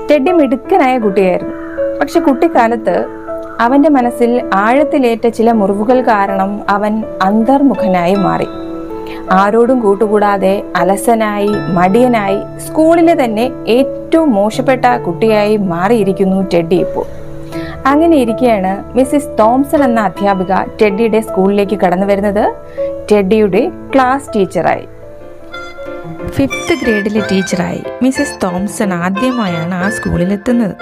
Teddy മിടുക്കനായ കുട്ടിയായിരുന്നു. പക്ഷെ കുട്ടിക്കാലത്ത് അവന്റെ മനസ്സിൽ ആഴത്തിലേറ്റ ചില മുറിവുകൾ കാരണം അവൻ അന്തർമുഖനായി മാറി. ആരോടും കൂട്ടുകൂടാതെ അലസനായി, മടിയനായി, സ്കൂളിലെ തന്നെ ഏറ്റവും മോശപ്പെട്ട കുട്ടിയായി മാറിയിരിക്കുന്നു ടെഡ്ഡി ഇപ്പോൾ. അങ്ങനെ ഇരിക്കെയാണ് മിസ്സിസ് തോംസൺ എന്ന അധ്യാപിക ടെഡ്ഡിയുടെ സ്കൂളിലേക്ക് കടന്നു വരുന്നത്. ടെഡ്ഡിയുടെ ക്ലാസ് ടീച്ചറായി. 5th ഗ്രേഡിലെ ടീച്ചറായി മിസ്സിസ് തോംസൺ ആദ്യമായാണ് ആ സ്കൂളിലെത്തുന്നത്.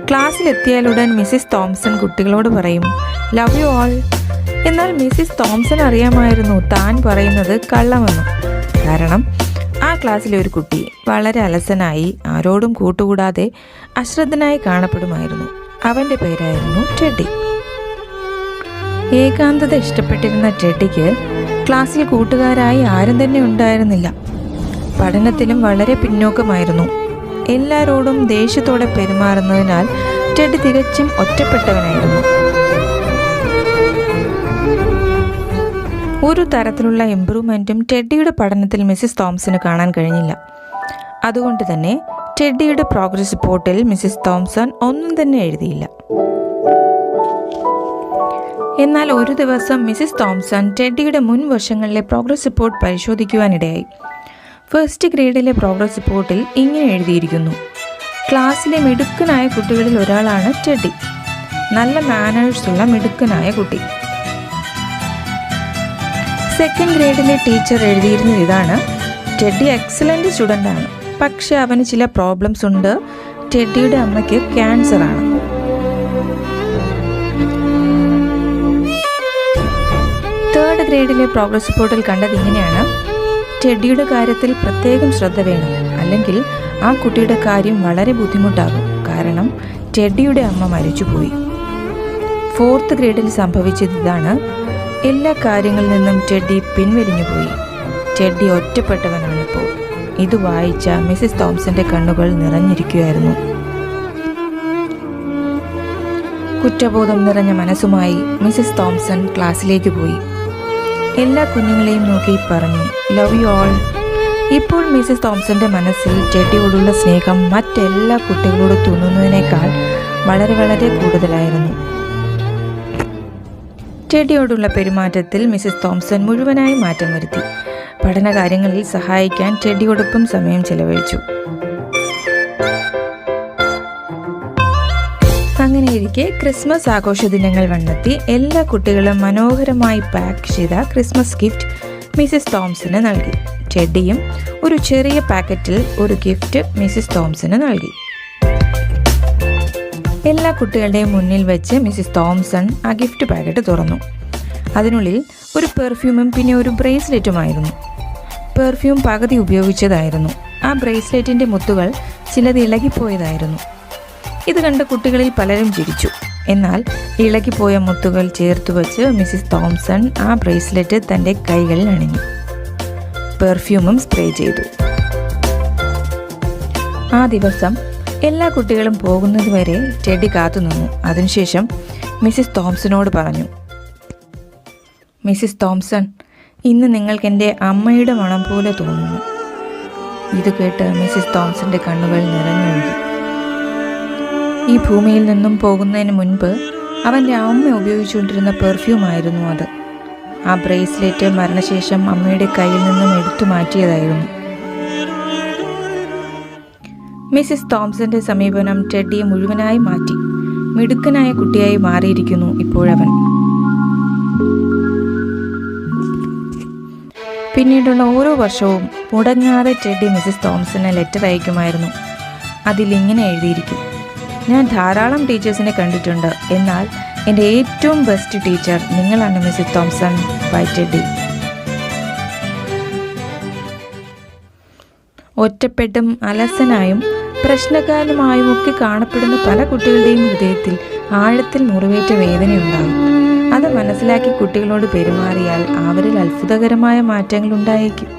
ക്ലാസ്സിലെത്തിയാലുടൻ മിസ്സിസ് തോംസൺ കുട്ടികളോട് പറയും, ലവ് യു ഓൾ. എന്നാൽ മിസ്സിസ് തോംസൺ അറിയാമായിരുന്നു താൻ പറയുന്നത് കള്ളമെന്നും. കാരണം ആ ക്ലാസ്സിലെ ഒരു കുട്ടി വളരെ അലസനായി, ആരോടും കൂട്ടുകൂടാതെ അശ്രദ്ധനായി കാണപ്പെടുമായിരുന്നു. അവൻ്റെ പേരായിരുന്നു ടെഡ്ഡി. ഏകാന്തത ഇഷ്ടപ്പെട്ടിരുന്ന ടെഡ്ഡിക്ക് ക്ലാസ്സിൽ കൂട്ടുകാരായി ആരും തന്നെ ഉണ്ടായിരുന്നില്ല. പഠനത്തിലും വളരെ പിന്നോക്കമായിരുന്നു. എല്ലാവരോടും ദേഷ്യത്തോടെ പെരുമാറുന്നതിനാൽ ടെഡ്ഡി തികച്ചും ഒറ്റപ്പെട്ടവനായിരുന്നു. ഒരു തരത്തിലുള്ള ഇംപ്രൂവ്മെൻറ്റും ടെഡ്ഡിയുടെ പഠനത്തിൽ മിസ്സിസ് തോംസന് കാണാൻ കഴിഞ്ഞില്ല. അതുകൊണ്ട് തന്നെ ടെഡ്ഡിയുടെ പ്രോഗ്രസ് റിപ്പോർട്ടിൽ മിസ്സിസ് തോംസൺ ഒന്നും തന്നെ എഴുതിയില്ല. എന്നാൽ ഒരു ദിവസം മിസ്സിസ് തോംസൺ ടെഡ്ഡിയുടെ മുൻ വർഷങ്ങളിലെ പ്രോഗ്രസ് റിപ്പോർട്ട് പരിശോധിക്കുവാനിടയായി. 1st ഗ്രേഡിലെ പ്രോഗ്രസ് റിപ്പോർട്ടിൽ ഇങ്ങനെ എഴുതിയിരിക്കുന്നു: ക്ലാസ്സിലെ മിടുക്കനായ കുട്ടികളിൽ ഒരാളാണ് ടെഡ്ഡി. നല്ല മാനേഴ്സ് ഉള്ള മിടുക്കനായ കുട്ടി. 2nd ഗ്രേഡിലെ ടീച്ചർ എഴുതിയിരുന്നത് ഇതാണ്: ടെഡ്ഡി എക്സലന്റ് സ്റ്റുഡൻ്റ് ആണ്, പക്ഷെ അവന് ചില പ്രോബ്ലംസ് ഉണ്ട്. ടെഡ്ഡിയുടെ അമ്മയ്ക്ക് ക്യാൻസർ ആണ്. 3rd ഗ്രേഡിലെ പ്രോഗ്രസ് റിപ്പോർട്ടിൽ കണ്ടത് ഇങ്ങനെയാണ്: ടെഡ്ഡിയുടെ കാര്യത്തിൽ പ്രത്യേകം ശ്രദ്ധ വേണം, അല്ലെങ്കിൽ ആ കുട്ടിയുടെ കാര്യം വളരെ ബുദ്ധിമുട്ടാകും. കാരണം ടെഡ്ഡിയുടെ അമ്മ മരിച്ചുപോയി. 4th ഗ്രേഡിൽ സംഭവിച്ചത് ഇതാണ്: എല്ലാ കാര്യങ്ങളിൽ നിന്നും ടെഡ്ഡി പിൻവലിഞ്ഞുപോയി. ടെഡ്ഡി ഒറ്റപ്പെട്ടവനാണിപ്പോൾ. ഇത് വായിച്ച മിസ്സിസ് തോംസന്റെ കണ്ണുകൾ നിറഞ്ഞിരിക്കുകയായിരുന്നു. കുറ്റബോധം നിറഞ്ഞ മനസ്സുമായി മിസ്സിസ് തോംസൺ ക്ലാസ്സിലേക്ക് പോയി. എല്ലാ കുഞ്ഞുങ്ങളെയും നോക്കി പറഞ്ഞു, ലവ് യു ഓൾ. ഇപ്പോൾ മിസ്സിസ് തോംസന്റെ മനസ്സിൽ ടെഡ്ഡിയോടുള്ള സ്നേഹം മറ്റെല്ലാ കുട്ടികളോട് തോന്നുന്നതിനേക്കാൾ വളരെ വളരെ കൂടുതലായിരുന്നു. ടെഡ്ഡിയോടുള്ള പെരുമാറ്റത്തിൽ മിസ്സിസ് തോംസൺ മുഴുവനായി മാറ്റം വരുത്തി. പഠനകാര്യങ്ങളിൽ സഹായിക്കാൻ ടെഡ്ഡിയോടൊപ്പം സമയം ചെലവഴിച്ചു. അങ്ങനെയിരിക്കെ ക്രിസ്മസ് ആഘോഷ ദിനങ്ങൾ വന്നെത്തി. എല്ലാ കുട്ടികളും മനോഹരമായി പാക്ക് ചെയ്ത ക്രിസ്മസ് ഗിഫ്റ്റ് മിസ്സിസ് തോംസന് നൽകി. ടെഡ്ഡിയും ഒരു ചെറിയ പാക്കറ്റിൽ ഒരു ഗിഫ്റ്റ് മിസ്സിസ് തോംസന് നൽകി. എല്ലാ കുട്ടികളുടെയും മുന്നിൽ വെച്ച് മിസ്സിസ് തോംസൺ ആ ഗിഫ്റ്റ് പാക്കറ്റ് തുറന്നു. അതിനുള്ളിൽ ഒരു പെർഫ്യൂമും പിന്നെ ഒരു ബ്രേസ്ലെറ്റുമായിരുന്നു. പെർഫ്യൂം പകുതി ഉപയോഗിച്ചതായിരുന്നു. ആ ബ്രേസ്ലെറ്റിൻ്റെ മുത്തുകൾ ചിലത് ഇളകിപ്പോയതായിരുന്നു. ഇത് കണ്ട കുട്ടികളിൽ പലരും ചിരിച്ചു. എന്നാൽ ഇളകിപ്പോയ മുത്തുകൾ ചേർത്ത് വച്ച് മിസ്സിസ് തോംസൺ ആ ബ്രേസ്ലെറ്റ് തൻ്റെ കൈകളിൽ അണിഞ്ഞു. പെർഫ്യൂമും സ്പ്രേ ചെയ്തു. ആ ദിവസം എല്ലാ കുട്ടികളും പോകുന്നതുവരെ ടെഡ്ഡി കാത്തുനിന്നു. അതിനുശേഷം മിസ്സിസ് തോംസനോട് പറഞ്ഞു, മിസ്സിസ് തോംസൺ, ഇന്ന് നിങ്ങൾക്ക് എൻ്റെ അമ്മയുടെ മണം പോലെ തോന്നുന്നു. ഇത് കേട്ട് മിസ്സിസ് തോംസന്റെ കണ്ണുകൾ നിറഞ്ഞൊഴുകി. ഈ ഭൂമിയിൽ നിന്നും പോകുന്നതിന് മുൻപ് അവൻ്റെ അമ്മ ഉപയോഗിച്ചുകൊണ്ടിരുന്ന പെർഫ്യൂമായിരുന്നു അത്. ആ ബ്രേസ്ലെറ്റ് മരണശേഷം അമ്മയുടെ കയ്യിൽ നിന്നും എടുത്തു മാറ്റിയതായിരുന്നു. മിസ്സിസ് തോംസന്റെ സമീപനം ടെഡ്ഡിയെ മുഴുവനായി മാറ്റി. മിടുക്കനായ കുട്ടിയായി മാറിയിരിക്കുന്നു ഇപ്പോഴവൻ. പിന്നീടുള്ള ഓരോ വർഷവും മുടങ്ങാതെ ടെഡ്ഡി മിസ്സിസ് തോംസന് ലെറ്റർ അയക്കുമായിരുന്നു. അതിലിങ്ങനെ എഴുതിയിരിക്കും: ഞാൻ ധാരാളം ടീച്ചേഴ്സിനെ കണ്ടിട്ടുണ്ട്, എന്നാൽ എൻ്റെ ഏറ്റവും ബെസ്റ്റ് ടീച്ചർ നിങ്ങളാണ് മിസ്സിസ് തോംസൺ. By Teddy. ഒറ്റപ്പെട്ടും അലസനായും പ്രശ്നക്കാരനുമായും ഒക്കെ കാണപ്പെടുന്ന പല കുട്ടികളുടെയും ഹൃദയത്തിൽ ആഴത്തിൽ മുറിവേറ്റ വേദനയുണ്ടാകും. അത് മനസ്സിലാക്കി കുട്ടികളോട് പെരുമാറിയാൽ അവരിൽ അത്ഭുതകരമായ മാറ്റങ്ങൾ ഉണ്ടായേക്കും.